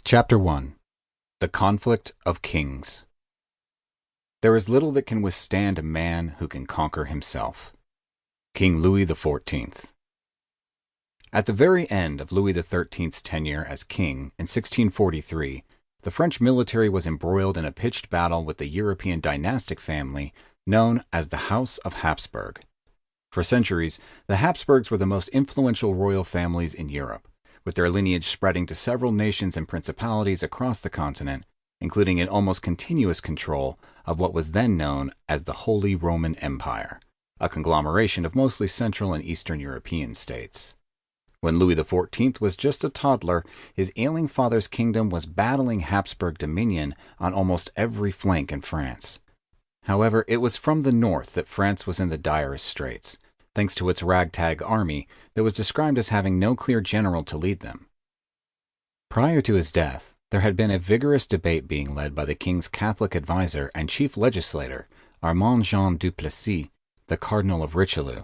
Chapter 1. The Conflict of Kings. There is little that can withstand a man who can conquer himself. King Louis XIV. At the very end of Louis XIII's tenure as king in 1643, the French military was embroiled in a pitched battle with the European dynastic family known as the House of Habsburg. For centuries, the Habsburgs were the most influential royal families in Europe, with their lineage spreading to several nations and principalities across the continent, including an almost continuous control of what was then known as the Holy Roman Empire, a conglomeration of mostly Central and Eastern European states. When Louis XIV was just a toddler, his ailing father's kingdom was battling Habsburg dominion on almost every flank in France. However, it was from the north that France was in the direst straits, thanks to its ragtag army that was described as having no clear general to lead them. Prior to his death, there had been a vigorous debate being led by the king's Catholic advisor and chief legislator, Armand Jean Duplessis, the Cardinal of Richelieu,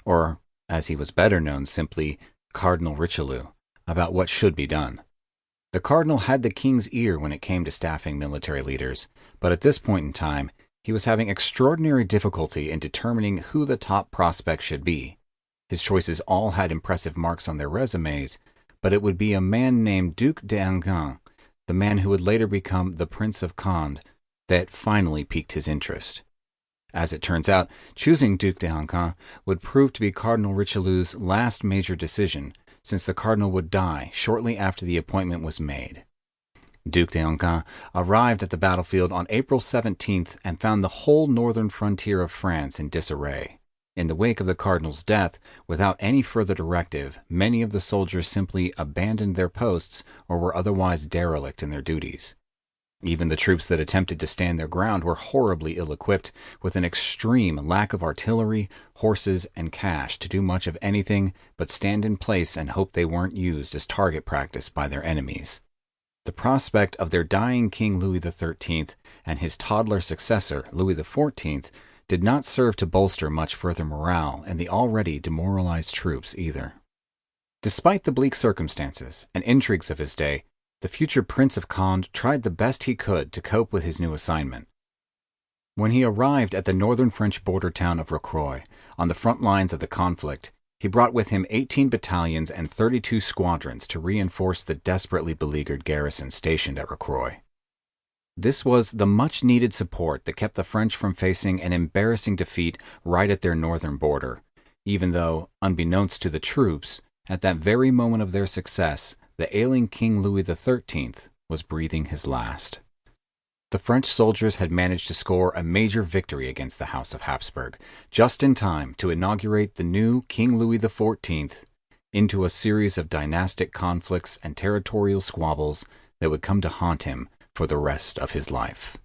or, as he was better known, simply Cardinal Richelieu, about what should be done. The cardinal had the king's ear when it came to staffing military leaders, but at this point in time, he was having extraordinary difficulty in determining who the top prospect should be. His choices all had impressive marks on their resumes, but it would be a man named Duc d'Enghien, the man who would later become the Prince of Conde, that finally piqued his interest. As it turns out, choosing Duc d'Enghien would prove to be Cardinal Richelieu's last major decision, since the cardinal would die shortly after the appointment was made. Duc d'Enghien arrived at the battlefield on April 17th and found the whole northern frontier of France in disarray. In the wake of the cardinal's death, without any further directive, many of the soldiers simply abandoned their posts or were otherwise derelict in their duties. Even the troops that attempted to stand their ground were horribly ill-equipped, with an extreme lack of artillery, horses, and cash to do much of anything but stand in place and hope they weren't used as target practice by their enemies. The prospect of their dying King Louis XIII and his toddler successor, Louis XIV, did not serve to bolster much further morale in the already demoralized troops either. Despite the bleak circumstances and intrigues of his day, the future Prince of Conde tried the best he could to cope with his new assignment. When he arrived at the northern French border town of Rocroi, on the front lines of the conflict, he brought with him 18 battalions and 32 squadrons to reinforce the desperately beleaguered garrison stationed at Rocroi. This was the much-needed support that kept the French from facing an embarrassing defeat right at their northern border, even though, unbeknownst to the troops, at that very moment of their success, the ailing King Louis XIII was breathing his last. The French soldiers had managed to score a major victory against the House of Habsburg, just in time to inaugurate the new King Louis XIV into a series of dynastic conflicts and territorial squabbles that would come to haunt him for the rest of his life.